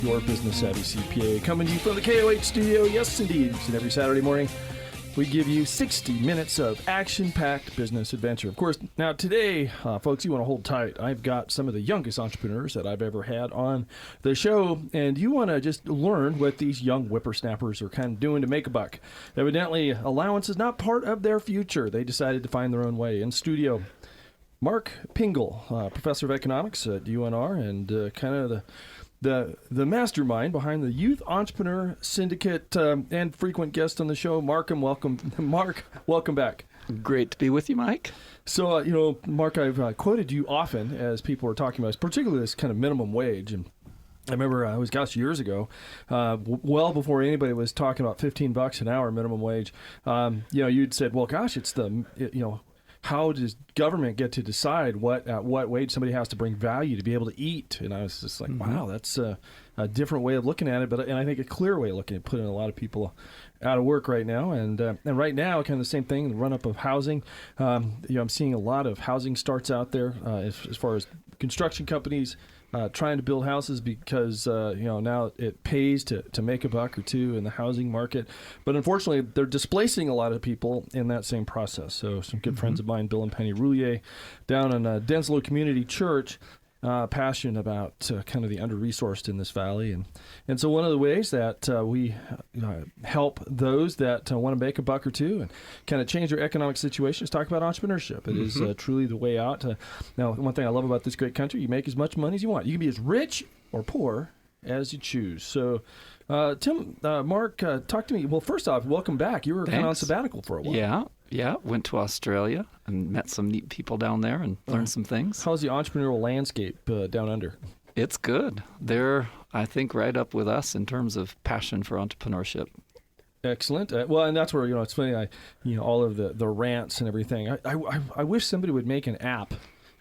your business savvy CPA, coming to you from the KOH studio. Yes, indeed. And every Saturday morning, we give you 60 minutes of action-packed business adventure. Of course, now today, folks, you want to hold tight. I've got some of the youngest entrepreneurs that I've ever had on the show, and you want to just learn what these young whippersnappers are kind of doing to make a buck. Evidently, allowance is not part of their future. They decided to find their own way. In studio, Mark Pingle, professor of economics at UNR, and kind of the mastermind behind the Youth Entrepreneur Syndicate, and frequent guest on the show. Mark, welcome back. Great to be with you, Mike. So, Mark, I've quoted you often as people are talking about, particularly this kind of minimum wage. And I remember it was, years ago, well before anybody was talking about $15 an hour minimum wage. You'd said, well, gosh, how does government get to decide at what wage somebody has to bring value to be able to eat? And I was just like, wow, that's a different way of looking at it. And I think a clear way of looking at it, putting a lot of people out of work right now. And right now, kind of the same thing, the run-up of housing. I'm seeing a lot of housing starts out there as far as construction companies trying to build houses because, now it pays to make a buck or two in the housing market. But unfortunately, they're displacing a lot of people in that same process. So some good friends of mine, Bill and Penny Roulier, down in Denslow Community Church, passionate about kind of the under-resourced in this valley. And so one of the ways that we help those that want to make a buck or two and kind of change their economic situation is talk about entrepreneurship. It is truly the way out. Now, one thing I love about this great country, you make as much money as you want. You can be as rich or poor as you choose. So, Tim, Mark, talk to me. Well, first off, welcome back. You were kind of on sabbatical for a while. Yeah. Went to Australia and met some neat people down there and learned some things. How's the entrepreneurial landscape down under? It's good. They're, I think, right up with us in terms of passion for entrepreneurship. Excellent. Well, and that's where, it's funny, all of the rants and everything. I wish somebody would make an app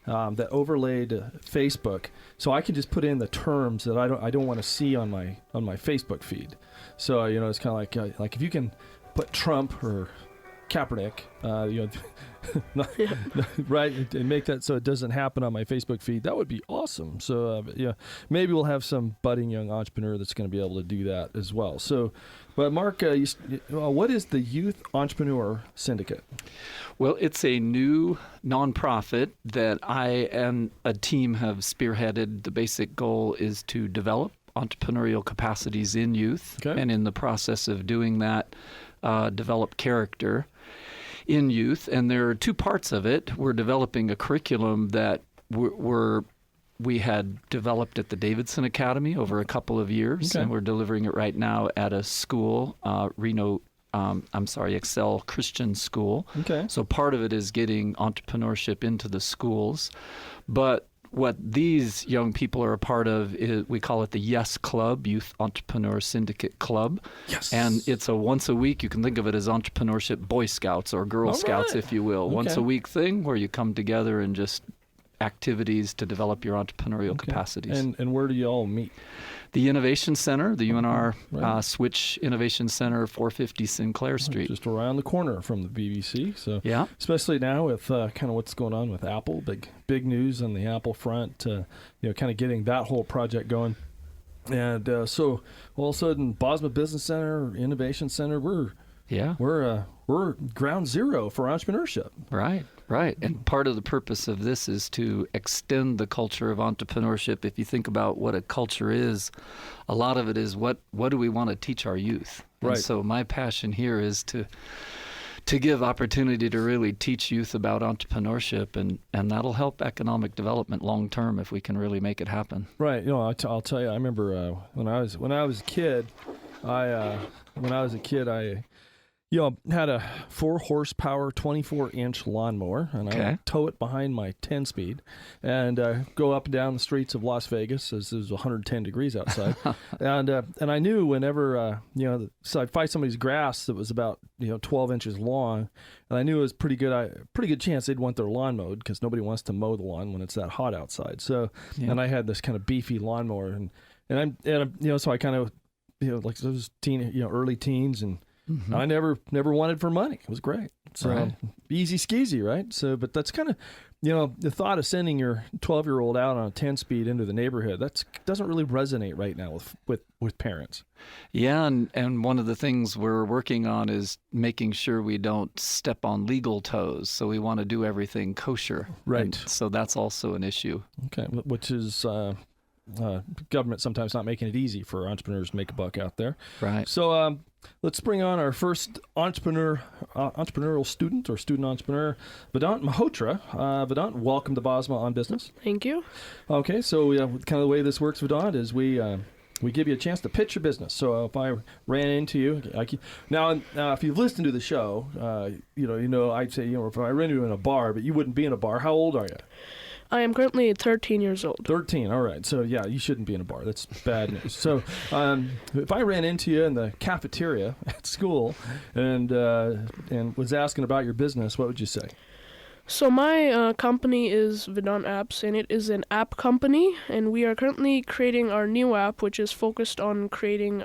that overlaid Facebook, so I can just put in the terms that I don't want to see on my Facebook feed. So it's kind of like if you can put Trump or Kaepernick, right, and make that so it doesn't happen on my Facebook feed, that would be awesome. So maybe we'll have some budding young entrepreneur that's going to be able to do that as well. So, but Mark, what is the Youth Entrepreneur Syndicate? Well, it's a new nonprofit that I and a team have spearheaded. The basic goal is to develop entrepreneurial capacities in youth, and in the process of doing that, develop character in youth. And there are two parts of it. We're developing a curriculum that we had developed at the Davidson Academy over a couple of years, and we're delivering it right now at a school, Excel Christian School. So part of it is getting entrepreneurship into the schools. But what these young people are a part of is, we call it the YES Club, Youth Entrepreneur Syndicate Club. Yes. And it's a once a week, you can think of it as entrepreneurship Boy Scouts or Girl Scouts, if you will. Once a week thing where you come together and just activities to develop your entrepreneurial capacities. And where do you all meet? The Innovation Center, the UNR Switch Innovation Center, 450 Sinclair Street. Just around the corner from the BBC. So especially now with kind of what's going on with Apple, big news on the Apple front, kind of getting that whole project going. And so all of a sudden, Bosma Business Center, Innovation Center, we're ground zero for entrepreneurship. Right. And part of the purpose of this is to extend the culture of entrepreneurship. If you think about what a culture is, a lot of it is what do we want to teach our youth? And so my passion here is to give opportunity to really teach youth about entrepreneurship, and that'll help economic development long term if we can really make it happen. Right. I'll tell you, I remember when I was a kid, I had a 4-horsepower, 24-inch lawnmower, and I would tow it behind my 10-speed and go up and down the streets of Las Vegas as it was 110 degrees outside. And I knew whenever, so I'd fight somebody's grass that was about 12 inches long, and I knew it was pretty good chance they'd want their lawn mowed because nobody wants to mow the lawn when it's that hot outside. So, and I had this kind of beefy lawnmower, so I kind of, like those early teens and Mm-hmm. I never wanted for money. It was great. So easy skeezy, right? So, but that's kind of, the thought of sending your 12-year-old out on a 10-speed into the neighborhood, that doesn't really resonate right now with parents. Yeah, and one of the things we're working on is making sure we don't step on legal toes. So we want to do everything kosher. Right. And so that's also an issue. Okay, which is government sometimes not making it easy for entrepreneurs to make a buck out there. Right. So let's bring on our first entrepreneurial student or student entrepreneur, Vedant Malhotra. Vedant, welcome to Bosma on Business. Thank you. Okay, so kind of the way this works, Vedant, is we give you a chance to pitch your business. So if I ran into you, now if you've listened to the show, I'd say, if I ran into you in a bar, but you wouldn't be in a bar. How old are you? I am currently 13 years old. 13, all right. So, yeah, you shouldn't be in a bar. That's bad news. So, if I ran into you in the cafeteria at school and was asking about your business, what would you say? So my company is Vedant Apps, and it is an app company, and we are currently creating our new app, which is focused on creating,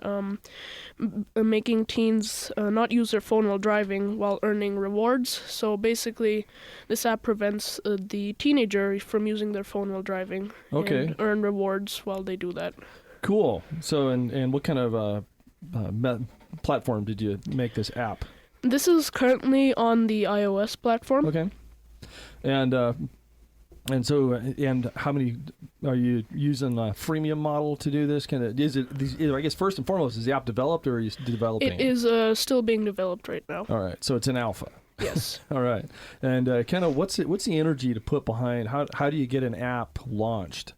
making teens not use their phone while driving while earning rewards. So basically, this app prevents the teenager from using their phone while driving and earn rewards while they do that. Cool. So, and what kind of platform did you make this app? This is currently on the iOS platform. Okay. And how many are you using a freemium model to do this? I guess first and foremost, is the app developed or are you developing? It is still being developed right now. All right, so it's an alpha. Yes. All right, and kind of what's the energy to put behind? How do you get an app launched?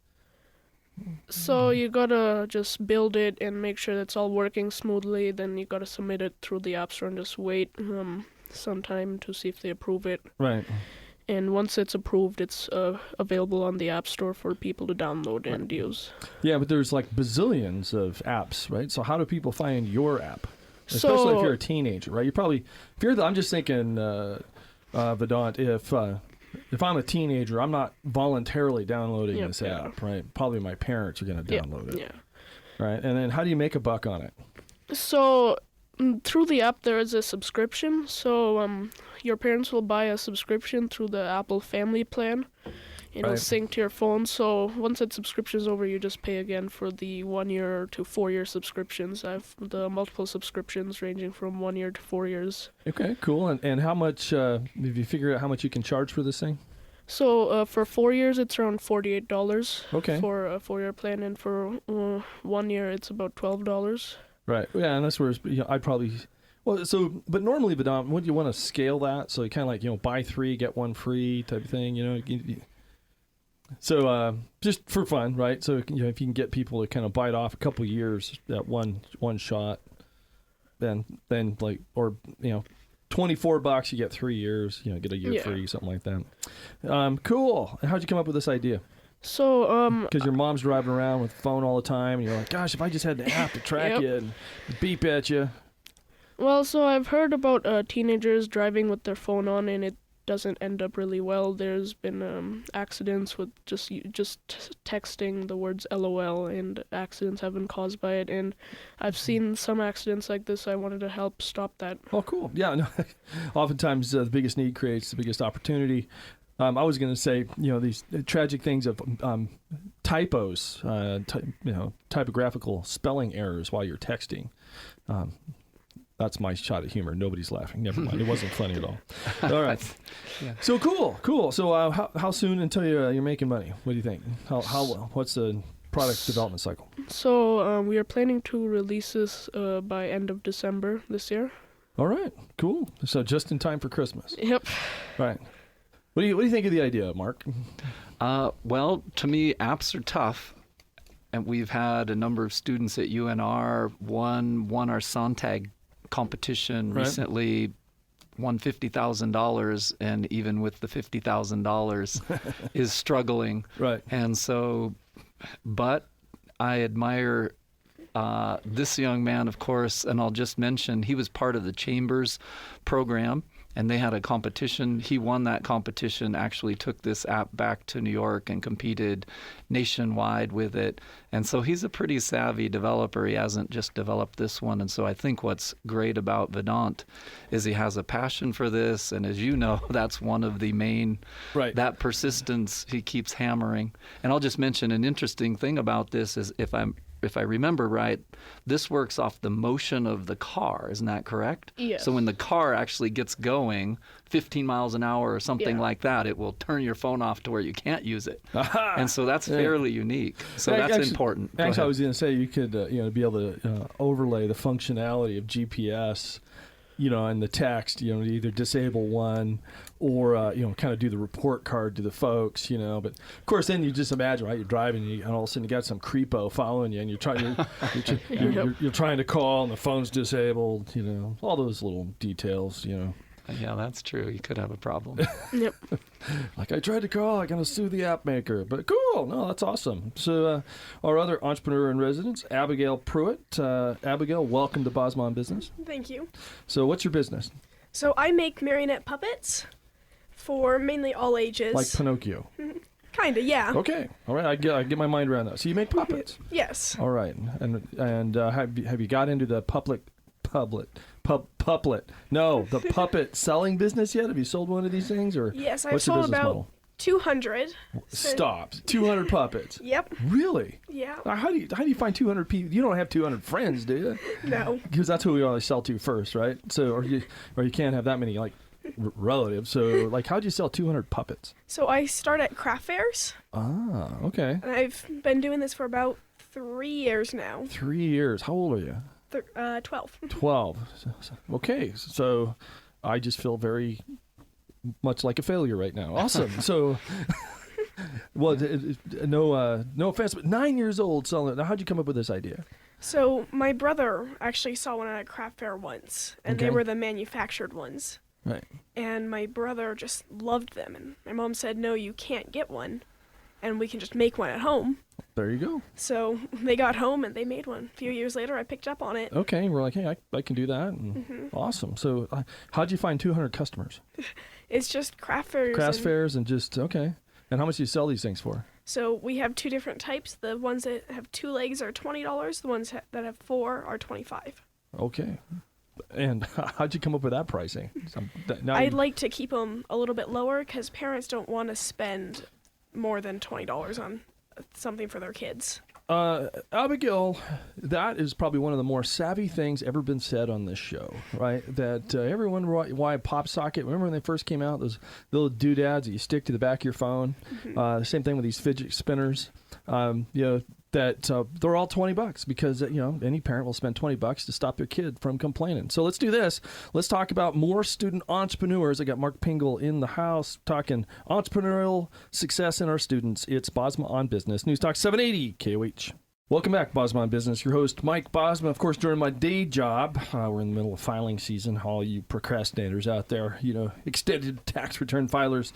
So you gotta just build it and make sure that's all working smoothly. Then you gotta submit it through the App Store and just wait some time to see if they approve it. Right. And once it's approved, it's available on the App Store for people to download and use. Yeah, but there's like bazillions of apps, right? So how do people find your app? Especially if you're a teenager, right? I'm just thinking, Vedant, if I'm a teenager, I'm not voluntarily downloading this app, right? Probably my parents are going to download it. Yeah. Right. And then how do you make a buck on it? So through the app, there is a subscription. So your parents will buy a subscription through the Apple Family Plan. It'll sync to your phone. So once that subscription is over, you just pay again for the 1 year to 4 year subscriptions. I have the multiple subscriptions ranging from 1 year to 4 years. Okay, cool. And how much, have you figured out how much you can charge for this thing? So for 4 years, it's around $48 for a 4-year plan. And for 1 year, it's about $12. Right. Yeah, and that's where I'd probably... but normally, Vedant, wouldn't you want to scale that? So you kind of like, buy 3, get 1 free type of thing, So just for fun, right? So if you can get people to kind of bite off a couple of years at one shot, then like, or $24 you get 3 years, get a year free, something like that. Cool. And how'd you come up with this idea? So because your mom's driving around with the phone all the time, and you're like, gosh, if I just had the app to track you and beep at you. Well, so I've heard about teenagers driving with their phone on, and it doesn't end up really well. There's been accidents with just texting the words LOL, and accidents have been caused by it. And I've seen some accidents like this. I wanted to help stop that. Oh, cool. Yeah. No, oftentimes the biggest need creates the biggest opportunity. I was going to say, these tragic things of typos, typographical spelling errors while you're texting. That's my shot at humor. Nobody's laughing. Never mind. It wasn't funny at all. All right. Yeah. So cool. So how soon until you're making money? What do you think? What's the product development cycle? So we are planning to release this by end of December this year. All right. Cool. So just in time for Christmas. Yep. Right. What do you think of the idea, Mark? Well, to me, apps are tough. And we've had a number of students at UNR won our Sontag competition recently, won $50,000, and even with the $50,000 is struggling. Right. And so, but I admire this young man, of course, and I'll just mention he was part of the Chambers program, and they had a competition. He won that competition, actually took this app back to New York and competed nationwide with it. And so he's a pretty savvy developer. He hasn't just developed this one. And so I think what's great about Vedant is he has a passion for this. And as you know, that's one of the main, that persistence he keeps hammering. And I'll just mention an interesting thing about this is if I remember right, this works off the motion of the car. Isn't that correct? Yes. So when the car actually gets going 15 miles an hour or something like that, it will turn your phone off to where you can't use it. And so that's fairly unique. So that's important. Actually, I was going to say you could be able to overlay the functionality of GPS, in the text, to either disable one or, kind of do the report card to the folks, But, of course, then you just imagine, right, you're driving and all of a sudden you got some creepo following you and you're trying to call and the phone's disabled, all those little details, Yeah, that's true. You could have a problem. Yep. Like, I tried to call, I got to sue the app maker. But cool. No, that's awesome. So our other entrepreneur in residence, Abigail Pruitt. Abigail, welcome to Bosma on Business. Thank you. So what's your business? So I make marionette puppets for mainly all ages. Like Pinocchio? Kind of, yeah. Okay. All right. I get my mind around that. So you make puppets? Yes. All right. And have you got into the puppet selling business yet? Have you sold one of these things, or yes, I've what's your sold business about model? 200. Stop. 200 puppets. Yep. Really? Yeah. How do you find 200 people? You don't have 200 friends, do you? No. Because that's who we always sell to first, right? So, or you can't have that many relatives. So, how'd you sell 200 puppets? So I start at craft fairs. Ah, okay. And I've been doing this for about 3 years now. 3 years. How old are you? 12. 12. Okay, so I just feel very much like a failure right now. Awesome. So, well, no offense, but 9 years old selling it. Now, how'd you come up with this idea? So my brother actually saw one at a craft fair once, and they were the manufactured ones. Right. And my brother just loved them, and my mom said, no, you can't get one, and we can just make one at home. There you go. So they got home and they made one. A few years later, I picked up on it. Okay, we're like, hey, I can do that. And awesome. So how'd you find 200 customers? It's just craft fairs. Craft fairs and just, okay. And how much do you sell these things for? So we have two different types. The ones that have 2 legs are $20. The ones that have 4 are $25. Okay. And how'd you come up with that pricing? I'd like to keep them a little bit lower because parents don't want to spend more than $20 on something for their kids. Abigail, that is probably one of the more savvy things ever been said on this show, right? That everyone, why a pop socket? Remember when they first came out, those little doodads that you stick to the back of your phone? The same thing with these fidget spinners. That they're all $20 because any parent will spend $20 to stop their kid from complaining. So let's do this. Let's talk about more student entrepreneurs. I got Mark Pingle in the house talking entrepreneurial success in our students. It's Bosma on Business, News Talk 780 KOH. Welcome back, Bosma on Business. Your host, Mike Bosma, of course, during my day job. We're in the middle of filing season. All you procrastinators out there, extended tax return filers,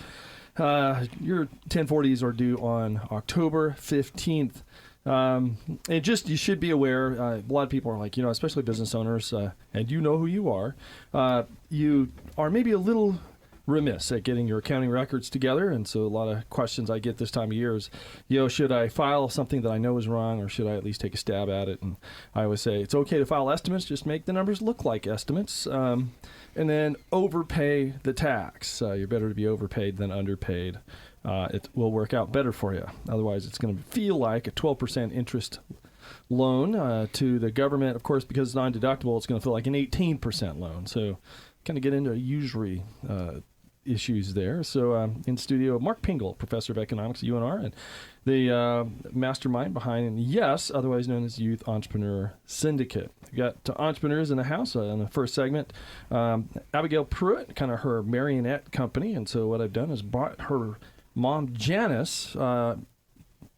your 1040s are due on October 15th. You should be aware, a lot of people are like, especially business owners, and you know who you are maybe a little remiss at getting your accounting records together. And so a lot of questions I get this time of year is, should I file something that I know is wrong, or should I at least take a stab at it? And I always say it's okay to file estimates, just make the numbers look like estimates, and then overpay the tax. You're better to be overpaid than underpaid. It will work out better for you. Otherwise, it's going to feel like a 12% interest loan to the government. Of course, because it's non-deductible, it's going to feel like an 18% loan. So kind of get into usury issues there. So in studio, Mark Pingle, professor of economics at UNR, and the mastermind behind YES, otherwise known as Youth Entrepreneur Syndicate. We got entrepreneurs in the house in the first segment. Abigail Pruitt, kind of her marionette company. And so what I've done is brought her mom, Janice,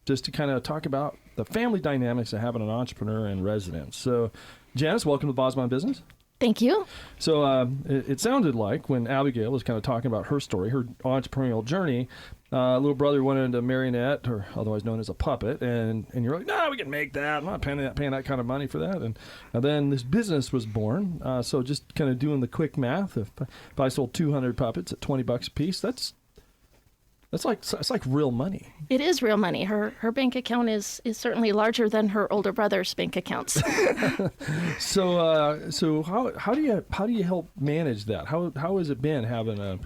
just to kind of talk about the family dynamics of having an entrepreneur in residence. So, Janice, welcome to Bosma on Business. Thank you. So it sounded like when Abigail was kind of talking about her story, her entrepreneurial journey, little brother wanted a marionette, or otherwise known as a puppet, and you're like, no, we can make that. I'm not paying that kind of money for that. And then this business was born. So just kind of doing the quick math, if I sold 200 puppets at $20 a piece, it's like real money. It is real money. Her bank account is certainly larger than her older brother's bank accounts. So how do you help manage that? How has it been having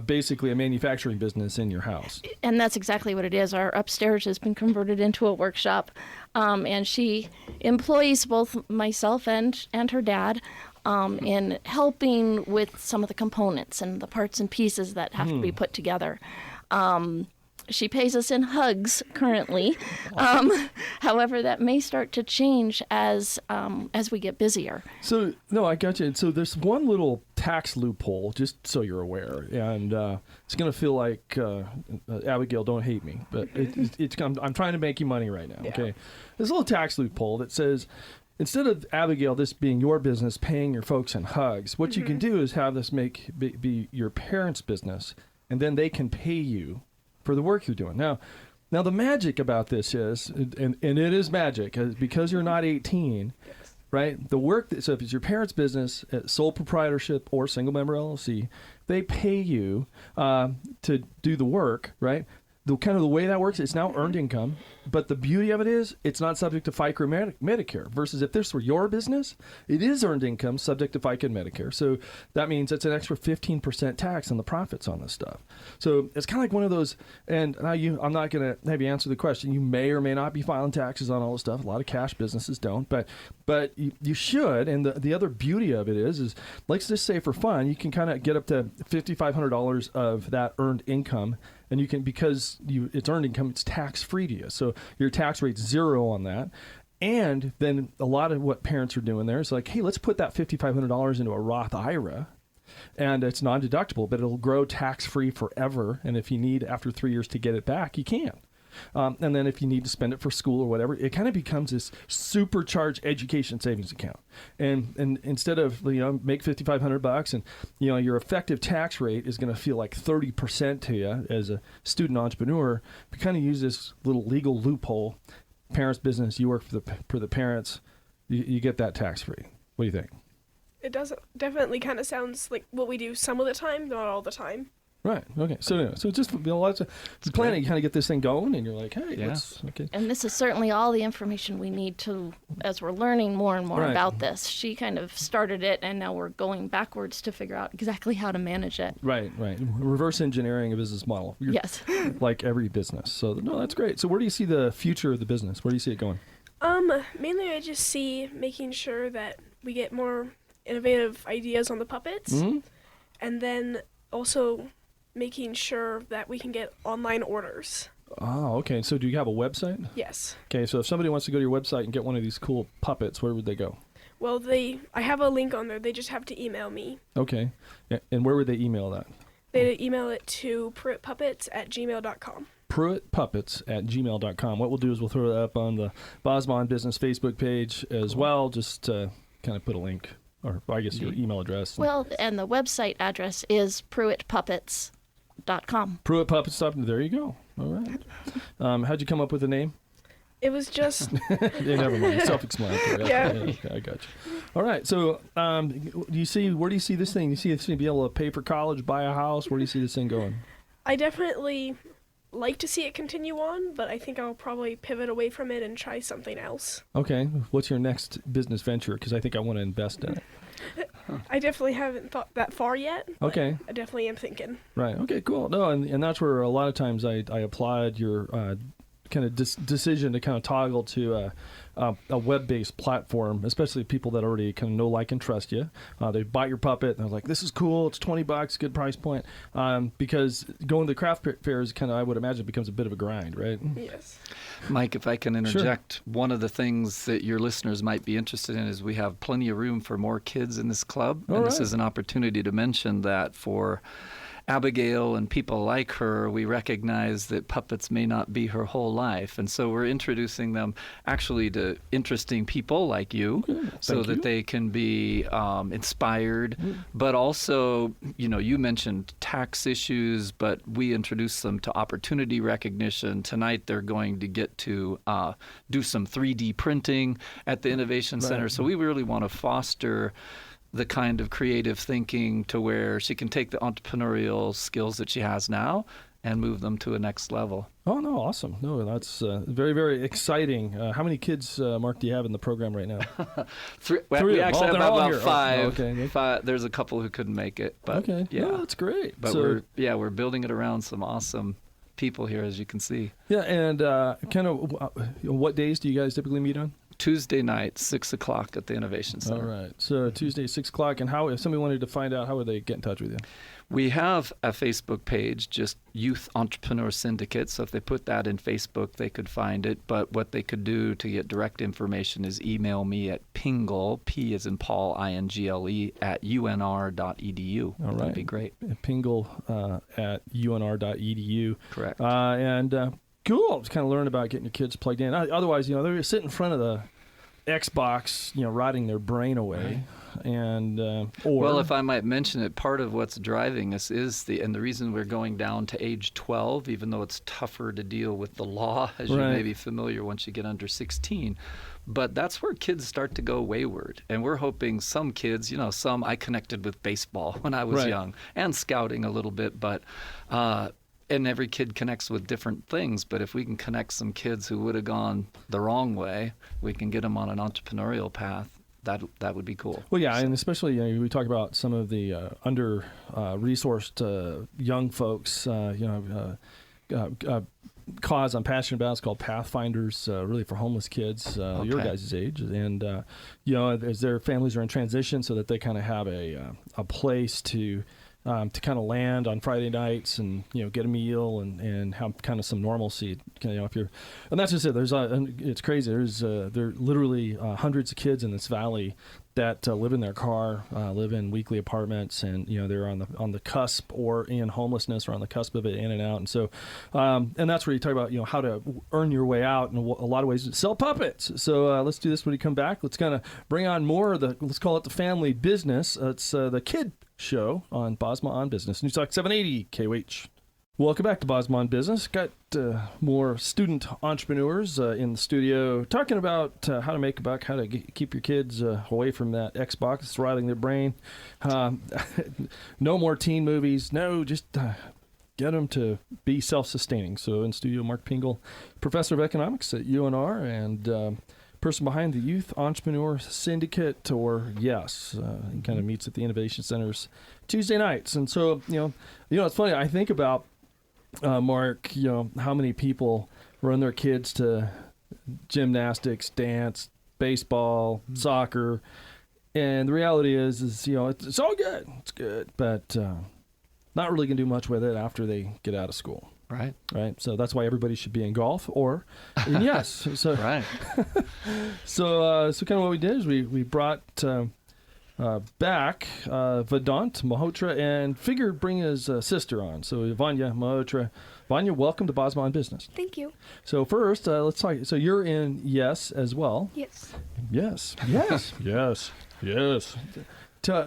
basically a manufacturing business in your house? And that's exactly what it is. Our upstairs has been converted into a workshop, and she employs both myself and her dad in helping with some of the components and the parts and pieces that have to be put together. She pays us in hugs currently. However, that may start to change as we get busier. So, no, I got you. So there's one little tax loophole, just so you're aware, and it's going to feel like, Abigail, don't hate me, but I'm trying to make you money right now, okay? There's a little tax loophole that says, instead of, Abigail, this being your business, paying your folks in hugs, what you can do is have this be your parents' business, and then they can pay you for the work you're doing. Now the magic about this is, and it is magic, because you're not 18, right? The work, so if it's your parents' business, sole proprietorship or single member LLC, they pay you to do the work, right? The way that works, it's now earned income, but the beauty of it is it's not subject to FICA or Medicare, versus if this were your business, it is earned income subject to FICA and Medicare. So that means it's an extra 15% tax on the profits on this stuff. So it's kind of like one of those, and now I'm not going to have you answer the question. You may or may not be filing taxes on all this stuff. A lot of cash businesses don't, but you should. And the other beauty of it is let's just say for fun, you can kind of get up to $5,500 of that earned income. And you can, because it's earned income, it's tax-free to you. So your tax rate's zero on that. And then a lot of what parents are doing there is like, hey, let's put that $5,500 into a Roth IRA. And it's non-deductible, but it'll grow tax-free forever. And if you need, after 3 years, to get it back, you can. And then if you need to spend it for school or whatever, it kind of becomes this supercharged education savings account. And instead of, make $5,500 and, your effective tax rate is going to feel like 30% to you as a student entrepreneur, we kind of use this little legal loophole. Parents' business, you work for the parents, you get that tax free. What do you think? It does definitely kind of sounds like what we do some of the time, not all the time. Right. Okay. So just lots of planning. You kind of get this thing going, and you're like, hey, let's. Okay. And this is certainly all the information we need to, as we're learning more and more about this. She kind of started it, and now we're going backwards to figure out exactly how to manage it. Right. Reverse engineering a business model. Yes. Like every business. So no, that's great. So where do you see the future of the business? Where do you see it going? Mainly I just see making sure that we get more innovative ideas on the puppets, and then also making sure that we can get online orders. Oh, okay. So do you have a website? Yes. Okay, so if somebody wants to go to your website and get one of these cool puppets, where would they go? Well, I have a link on there. They just have to email me. Okay. And where would they email that? They email it to pruittpuppets@gmail.com. pruittpuppets@gmail.com. What we'll do is we'll throw that up on the Bosma Business Facebook page as well, just to kind of put a link, or I guess your email address. Well, and the website address is pruittpuppets.com. pruittpuppets.com. There you go. All right. How'd you come up with the name? It was just... Never mind. Self-explanatory. Yeah. Okay, I got you. All right. So where do you see this thing? Do you see this thing be able to pay for college, buy a house? Where do you see this thing going? I definitely like to see it continue on, but I think I'll probably pivot away from it and try something else. Okay. What's your next business venture? Because I think I want to invest in it. I definitely haven't thought that far yet. Okay. I definitely am thinking. Right. Okay, cool. No, and that's where a lot of times I applaud your kind of decision to kind of toggle to a web-based platform, especially people that already kind of know, like, and trust you. They buy your puppet and they're like, this is cool. It's $20, good price point. Because going to the craft fairs kind of, I would imagine, becomes a bit of a grind, right? Yes. Mike, if I can interject, Sure. One of the things that your listeners might be interested in is we have plenty of room for more kids in this club. And This is an opportunity to mention that for Abigail and people like her, we recognize that puppets may not be her whole life. And so we're introducing them actually to interesting people like you, so that they can be inspired. But also, you mentioned tax issues, but we introduce them to opportunity recognition. Tonight they're going to get to do some 3D printing at the Innovation Center. So we really want to foster the kind of creative thinking to where she can take the entrepreneurial skills that she has now and move them to a next level. Oh, no, awesome. No, that's very, very exciting. How many kids, Mark, do you have in the program right now? Three. We actually have about five. Oh, okay. Five. There's a couple who couldn't make it. But okay. Yeah. No, that's great. But we're building it around some awesome people here, as you can see. Yeah, and kind of what days do you guys typically meet on? Tuesday night, 6 o'clock at the Innovation Center. All right. So Tuesday, 6 o'clock. And how, if somebody wanted to find out, how would they get in touch with you? We have a Facebook page, just Youth Entrepreneur Syndicate. So if they put that in Facebook, they could find it. But what they could do to get direct information is email me at pingle, P as in Paul, INGLE, at unr.edu. All right. That'd be great. Pingle at unr.edu. Correct. Cool. Just kind of learn about getting your kids plugged in. Otherwise, they're sitting in front of the Xbox, rotting their brain away. Right. And well, if I might mention it, part of what's driving us is the reason we're going down to age 12, even though it's tougher to deal with the law, as you may be familiar once you get under 16. But that's where kids start to go wayward. And we're hoping some kids, some I connected with baseball when I was young and scouting a little bit, but and every kid connects with different things, but if we can connect some kids who would have gone the wrong way, we can get them on an entrepreneurial path. That would be cool. Well, yeah, and especially we talk about some of the under-resourced young folks. Cause I'm passionate about. It's called Pathfinders, really for homeless kids your guys' age, and as their families are in transition, so that they kind of have a place to kind of land on Friday nights and get a meal and have kind of some normalcy. If you're, and that's just it. It's crazy. There are literally hundreds of kids in this valley that live in their car, live in weekly apartments, and they're on the cusp or in homelessness or on the cusp of it, in and out. And so, and that's where you talk about how to earn your way out in a lot of ways. Sell puppets. So let's do this when we come back. Let's kind of bring on more of let's call it the family business. It's the Kid Show on Bosma on Business. News Talk 780 KOH. Welcome back to Bosma on Business. Got more student entrepreneurs in the studio talking about how to make a buck, how to keep your kids away from that Xbox that's rotting their brain. No more teen movies. No, just get them to be self-sustaining. So in studio, Mark Pingle, professor of economics at UNR and person behind the Youth Entrepreneur Syndicate, or kind of meets at the Innovation Centers Tuesday nights. And so, it's funny. I think about Mark, how many people run their kids to gymnastics, dance, baseball, soccer, and the reality is it's all good. It's good, but not really gonna do much with it after they get out of school. Right. So that's why everybody should be in golf or in yes. So right. So kind of what we did is we brought back Vedant Malhotra and figured bring his sister on. So Vanya Malhotra. Vanya, welcome to Bosma on Business. Thank you. So first, let's talk. So you're in yes as well. Yes. Yes.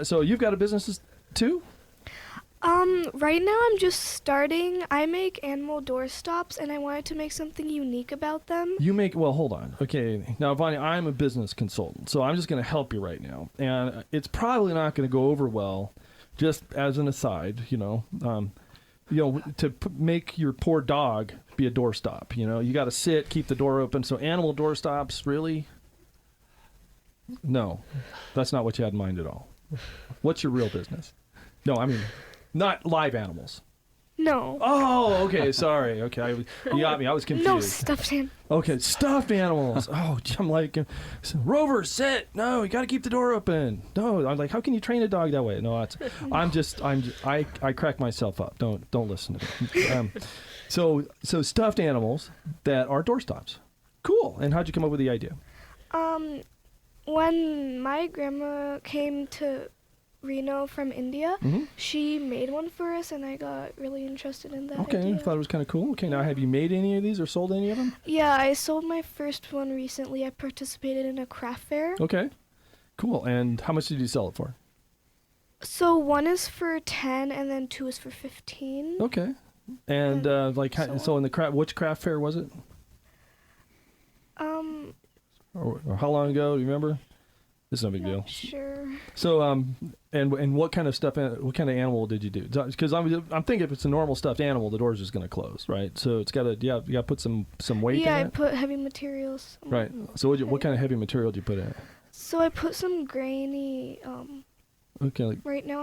So you've got a business too? Right now I'm just starting. I make animal doorstops, and I wanted to make something unique about them. Hold on. Okay, now, Vanya, I'm a business consultant, so I'm just going to help you right now. And it's probably not going to go over well, just as an aside, make your poor dog be a doorstop. You got to sit, keep the door open. So animal doorstops, really? No, that's not what you had in mind at all. What's your real business? No, I mean... Not live animals. No. Oh, okay. Sorry. Okay, you got me. I was confused. No, stuffed animals. Okay, stuffed animals. Oh, I'm like, Rover, sit. No, you got to keep the door open. No, I'm like, how can you train a dog that way? No, I crack myself up. Don't listen to me. So stuffed animals that are doorstops. Cool. And how'd you come up with the idea? When my grandma came to Reno from India. Mm-hmm. She made one for us, and I got really interested in that Okay, idea. I thought it was kind of cool. Okay, now have you made any of these or sold any of them? Yeah, I sold my first one recently. I participated in a craft fair. Okay, cool. And how much did you sell it for? So one is for 10, and then 2 is for 15. Okay. And so in the which craft fair was it? Or how long ago? Do you remember? It's no big deal. Sure. So and what kind of stuff? What kind of animal did you do? Because I'm thinking if it's a normal stuffed animal, the door's just going to close, right? So it's got to you got to put some weight. Yeah, in I it? put heavy materials. Right. So what kind of heavy material did you put in it? So I put some grainy. Okay. Right now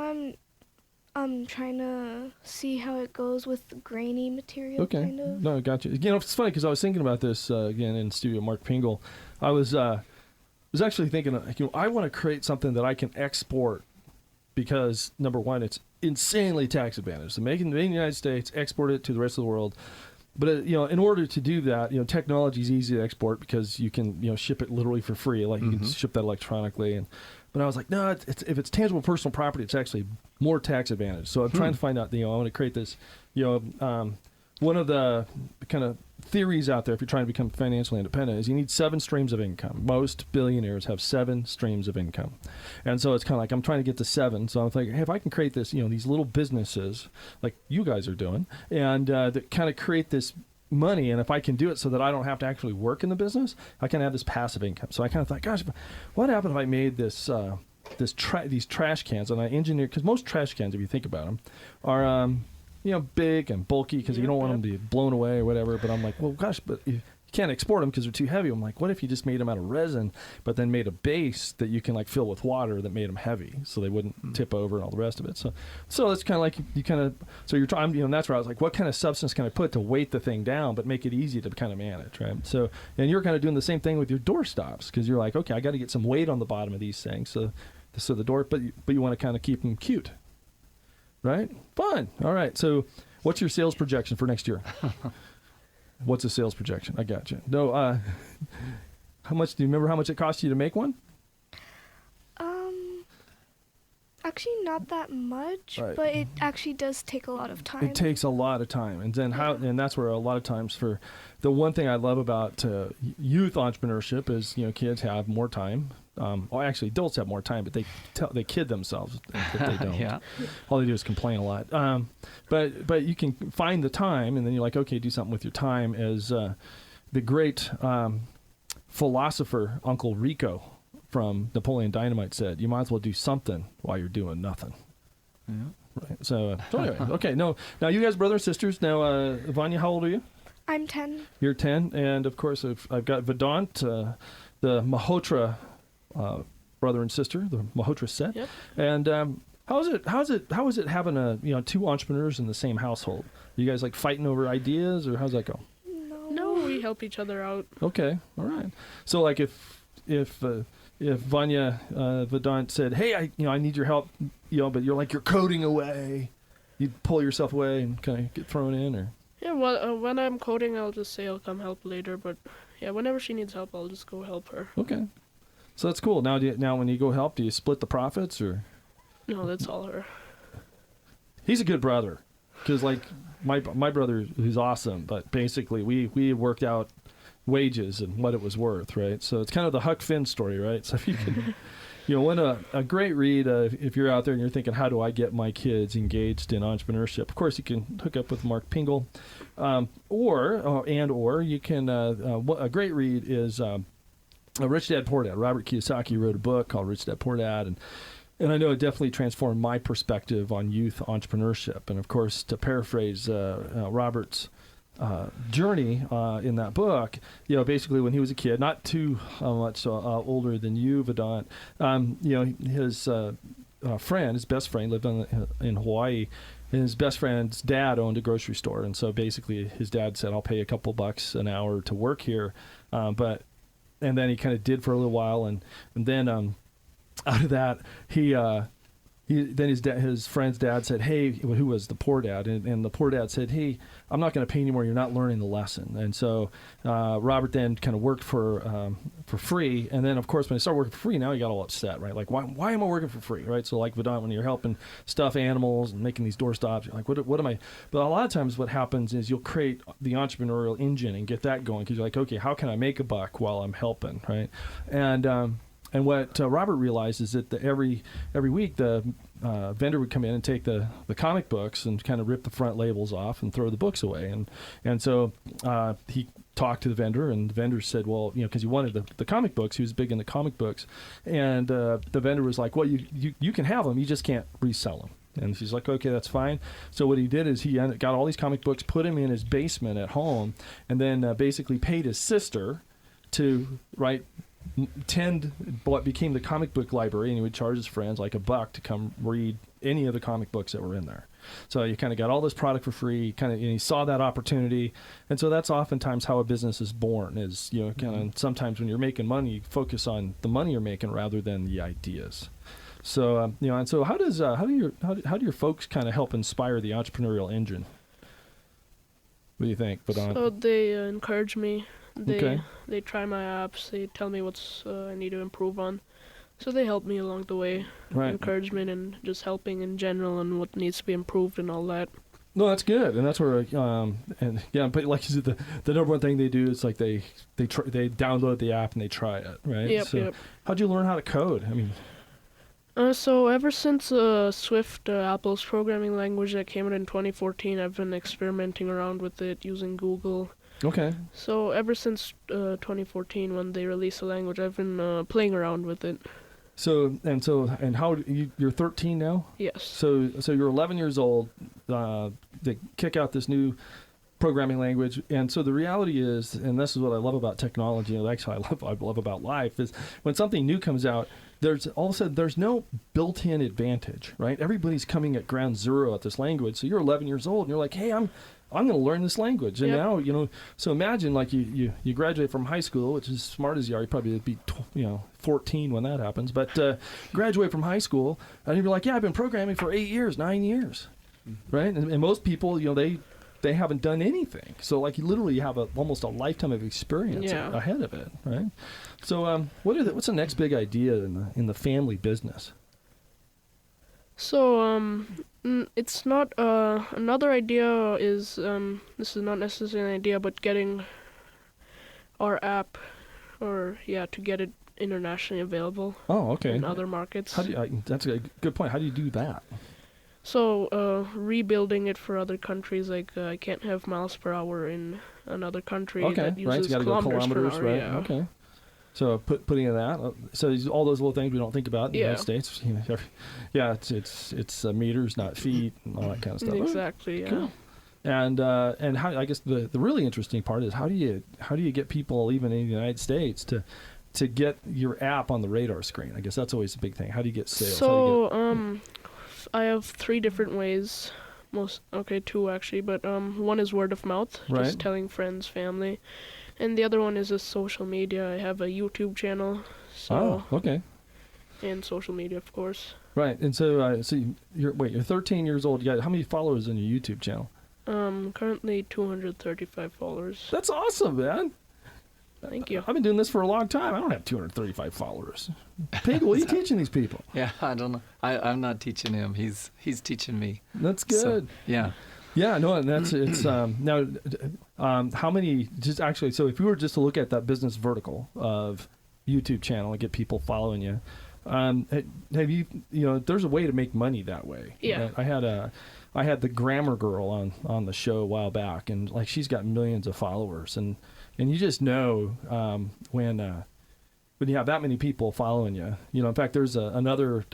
I'm trying to see how it goes with the grainy material. Okay. Kind of. No, I got you. You know, it's funny because I was thinking about this again in studio. Mark Pingle. I was actually thinking, I want to create something that I can export because number one, it's insanely tax advantaged. So make it in the United States, export it to the rest of the world. But in order to do that, technology is easy to export because you can ship it literally for free. Like you can ship that electronically. But I was like, no, if it's tangible personal property, it's actually more tax advantage. So I'm trying to find out. I want to create this. One of the kind of theories out there, if you're trying to become financially independent, is you need 7 streams of income. Most billionaires have 7 streams of income, and so it's kind of like I'm trying to get to 7. So I'm thinking, hey, if I can create this, these little businesses like you guys are doing, and that kind of create this money, and if I can do it so that I don't have to actually work in the business, I can have this passive income. So I kind of thought, gosh, what happened if I made this these trash cans, and I engineered, because most trash cans, if you think about them, are big and bulky because you don't want them to be blown away or whatever. But I'm like, well, gosh, but you can't export them because they're too heavy. I'm like, what if you just made them out of resin, but then made a base that you can like fill with water that made them heavy, so they wouldn't tip over and all the rest of it. So it's kind of like so you're trying, that's where I was like, what kind of substance can I put to weight the thing down, but make it easy to kind of manage, right? So, and you're kind of doing the same thing with your door stops because you're like, okay, I got to get some weight on the bottom of these things, so the door, but you want to kind of keep them cute. Right? Fun. All right. So what's your sales projection for next year? What's a sales projection? I got you. No, how much, do you remember how much it cost you to make one? Actually not that much, right. But it actually does take a lot of time. It takes a lot of time. And then and that's where a lot of times for the one thing I love about youth entrepreneurship is, kids have more time. Well, actually, adults have more time, but they kid themselves if they don't. Yeah. All they do is complain a lot. But you can find the time, and then you're like, okay, do something with your time. As the great philosopher Uncle Rico from Napoleon Dynamite said, you might as well do something while you're doing nothing. Yeah. Right. So anyway, okay. No, now you guys, brother and sisters. Now, Vanya, how old are you? I'm 10. You're 10, and of course, I've got Vedant, the Malhotra brother and sister, the Malhotra set. Yep. And how is it having 2 entrepreneurs in the same household? You guys like fighting over ideas, or how's that go? No, we help each other out. Okay, all right. So like if Vanya Vedant said, hey, I need your help, but you're coding away, you'd pull yourself away and kind of get thrown in, or? Yeah, well, when I'm coding, I'll just say I'll come help later. But yeah, whenever she needs help, I'll just go help her. Okay, so that's cool. Now when you go help, do you split the profits, or? No, that's all her. He's a good brother, because like my brother, who's awesome, but basically we worked out wages and what it was worth, right? So it's kind of the Huck Finn story, right? So if you can, when a great read, if you're out there and you're thinking, how do I get my kids engaged in entrepreneurship? Of course, you can hook up with Mark Pingle, or you can. A great read is Rich Dad Poor Dad. Robert Kiyosaki wrote a book called Rich Dad Poor Dad, and I know it definitely transformed my perspective on youth entrepreneurship. And of course, to paraphrase Robert's journey in that book, basically when he was a kid, not too much older than you, Vedant, his friend, his best friend, lived in Hawaii, and his best friend's dad owned a grocery store, and so basically his dad said, I'll pay a couple bucks an hour to work here, and then he kind of did for a little while, and then out of that he then his friend's dad said, hey, who was the poor dad, and the poor dad said, hey, I'm not going to pay anymore. You're not learning the lesson. And so Robert then kind of worked for free. And then, of course, when he started working for free, now he got all upset, right? Like, why am I working for free, right? So like Vedant, when you're helping stuff animals and making these doorstops, you're like, what am I? But a lot of times what happens is you'll create the entrepreneurial engine and get that going because you're like, okay, how can I make a buck while I'm helping, right? And what Robert realized is that every week the vendor would come in and take the comic books and kind of rip the front labels off and throw the books away. And so he talked to the vendor, and the vendor said, well, because he wanted the comic books. He was big into comic books. And the vendor was like, well, you can have them. You just can't resell them. And she's like, okay, that's fine. So what he did is he got all these comic books, put them in his basement at home, and then basically paid his sister to tend what became the comic book library, and he would charge his friends like $1 to come read any of the comic books that were in there. So you kind of got all this product for free, and he saw that opportunity. And so that's oftentimes how a business is born, is, kind of sometimes when you're making money, you focus on the money you're making rather than the ideas. So, and so how do your folks kind of help inspire the entrepreneurial engine? What do you think, Vedant? So they encourage me. Okay. They try my apps. They tell me what's I need to improve on. So they help me along the way. Right. Encouragement and just helping in general and what needs to be improved and all that. No, that's good, and that's where but like you said, the number one thing they do is like they download the app and they try it, right? Yep. How'd you learn how to code? I mean, so ever since Swift, Apple's programming language that came out in 2014, I've been experimenting around with it using Google. Okay. So ever since 2014, when they released the language, I've been playing around with it. And how you're 13 now? Yes. So you're 11 years old. They kick out this new programming language, and so the reality is, and this is what I love about technology, and actually I love about life, is when something new comes out, there's all of a sudden there's no built-in advantage, right? Everybody's coming at ground zero at this language. So you're 11 years old, and you're like, hey, I'm going to learn this language. And now, so imagine like you graduate from high school, which is as smart as you are, you probably would be 14 when that happens, but graduate from high school, and you're like, yeah, I've been programming for 8 years, 9 years, right? And most people, they haven't done anything. So like you literally have almost a lifetime of experience ahead of it, right? So what's the next big idea in the family business? So it's not another idea is this is not necessarily an idea, but getting our app to get it internationally available. Oh, okay. In other markets. That's a good point. How do you do that? So rebuilding it for other countries, like I can't have miles per hour in another country that uses So you got to go kilometers, per hour, right? yeah. Okay. So putting in that, so all those little things we don't think about in the United States. It's meters, not feet, and all that kind of stuff. Exactly. Cool. And how, I guess the really interesting part is how do you get people even in the United States to get your app on the radar screen? I guess that's always the big thing. How do you get sales? So I have 3 different ways. Two actually, but one is word of mouth, just telling friends, family. And the other one is social media. I have a YouTube channel. So, oh, okay. And social media, of course. Right. And so you're 13 years old. You got how many followers on your YouTube channel? Currently 235 followers. That's awesome, man. Thank you. I've been doing this for a long time. I don't have 235 followers. Pig, what are you teaching these people? Yeah, I don't know. I'm not teaching him. He's teaching me. That's good. So, yeah. Yeah, no, and it's now. How many? Just actually, so if you were just to look at that business vertical of YouTube channel and get people following you, have you? There's a way to make money that way. Yeah. I had the grammar girl on the show a while back, and like she's got millions of followers, and you just know when you have that many people following you. In fact, there's another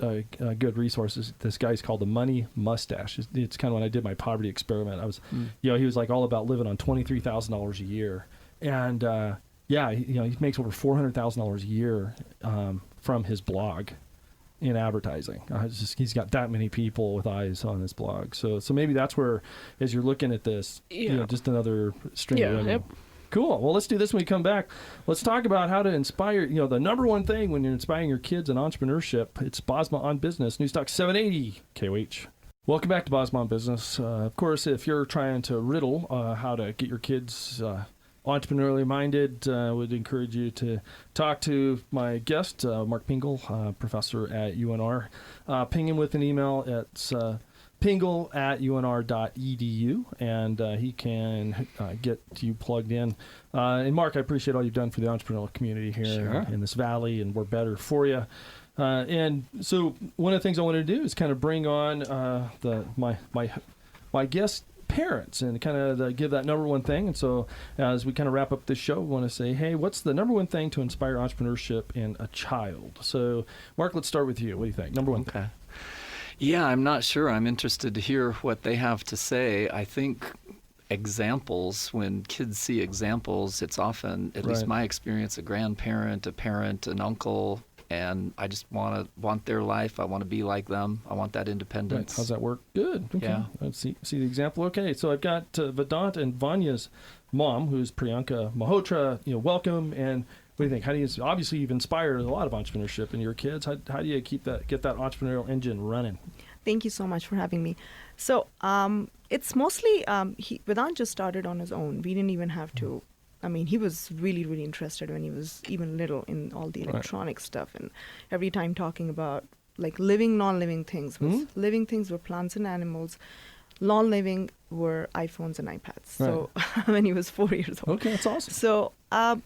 good resource. This guy's called the Money Mustache. It's kind of when I did my poverty experiment. I was, he was like all about living on $23,000 a year, and he makes over $400,000 a year from his blog in advertising. He's got that many people with eyes on his blog. So maybe that's where, as you're looking at this, just another stream of revenue. Yep. Cool. Well, let's do this when we come back. Let's talk about how to inspire, the number one thing when you're inspiring your kids in entrepreneurship. It's Bosma on Business, News Talk 780 KOH. Welcome back to Bosma on Business. Of course, if you're trying to riddle how to get your kids entrepreneurially minded, I would encourage you to talk to my guest, Mark Pingle, professor at UNR. Ping him with an email at pingle@unr.edu, and he can get you plugged in. And Mark, I appreciate all you've done for the entrepreneurial community here in this valley, and we're better for you. And so one of the things I wanted to do is kind of bring on my guest parents and kind of give that number one thing. And so as we kind of wrap up this show, we want to say, hey, what's the number one thing to inspire entrepreneurship in a child? So Mark, let's start with you. What do you think? Number one thing. Yeah, I'm not sure. I'm interested to hear what they have to say. I think examples, when kids see examples, it's often, at least my experience, a grandparent, a parent, an uncle, and I just want their life. I want to be like them. I want that independence. Right. How's that work? Good. Okay. Yeah. Let's see the example. Okay, so I've got Vedant and Vanya's mom, who's Priyanka Malhotra. Welcome. And what do you think? How do you? Obviously, you've inspired a lot of entrepreneurship in your kids. How do you get that entrepreneurial engine running? Thank you so much for having me. So it's mostly Vedant just started on his own. We didn't even have to. He was really, really interested when he was even little in all the electronic stuff, and every time talking about like living, non-living things. Living things were plants and animals. Non-living were iPhones and iPads. So when he was 4 years old. Okay, that's awesome. So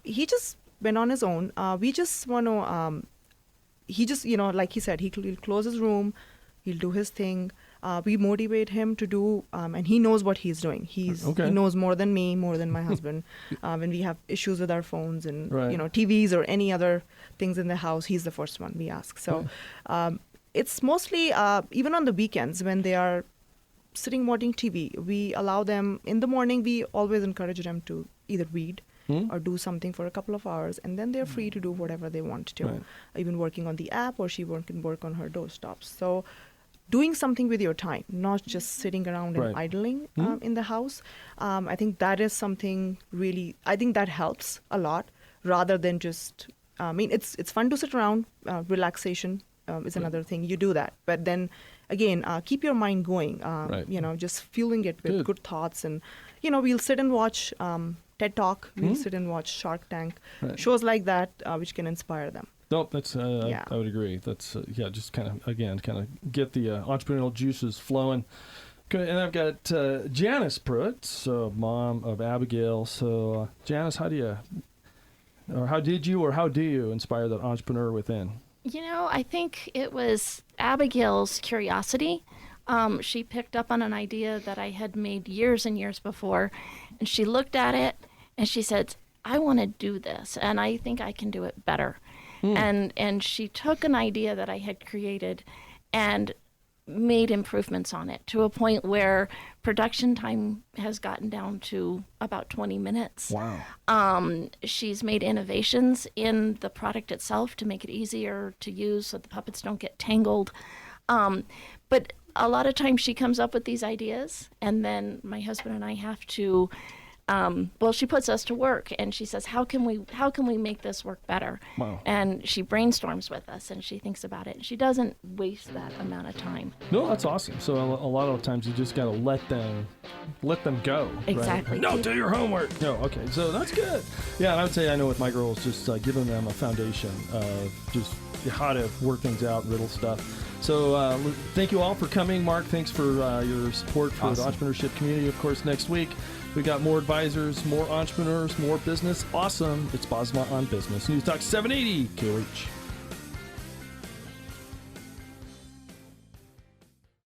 he just went on his own. We just want to. He just, like he said, he'll close his room. He'll do his thing. We motivate him to do, and he knows what he's doing. He knows more than me, more than my husband. When we have issues with our phones and TVs or any other things in the house, he's the first one we ask. So it's mostly even on the weekends when they are sitting watching TV, we allow them in the morning. We always encourage them to either read or do something for a couple of hours, and then they're free to do whatever they want to. Even working on the app, or she can work on her doorstops. So doing something with your time, not just sitting around and idling in the house. I think that is something really, I think that helps a lot rather than just, it's fun to sit around. Relaxation is another thing. You do that. But then again, keep your mind going, just fueling it with good thoughts. And, we'll sit and watch TED Talk. We'll sit and watch Shark Tank, shows like that, which can inspire them. Nope, that's I would agree. That's just kind of get the entrepreneurial juices flowing. Good, and I've got Janice Pruitt, so mom of Abigail. So Janice, how do you inspire that entrepreneur within? I think it was Abigail's curiosity. She picked up on an idea that I had made years and years before, and she looked at it and she said, I want to do this, and I think I can do it better. And she took an idea that I had created and made improvements on it to a point where production time has gotten down to about 20 minutes. Wow. She's made innovations in the product itself to make it easier to use so the puppets don't get tangled. But a lot of times she comes up with these ideas, and then my husband and I have to she puts us to work, and she says, how can we make this work better? Wow. And she brainstorms with us, and she thinks about it, and she doesn't waste that amount of time. No, that's awesome. So a lot of times you just got to let them go. Exactly. Right? No, do your homework. No, okay. So that's good. Yeah, and I would say I know with my girls, just giving them a foundation of just how to work things out, riddle stuff. So thank you all for coming. Mark, thanks for your support for the entrepreneurship community. Of course, next week, we got more advisors, more entrepreneurs, more business. Awesome. It's Bosma on Business. News Talk 780 KOH.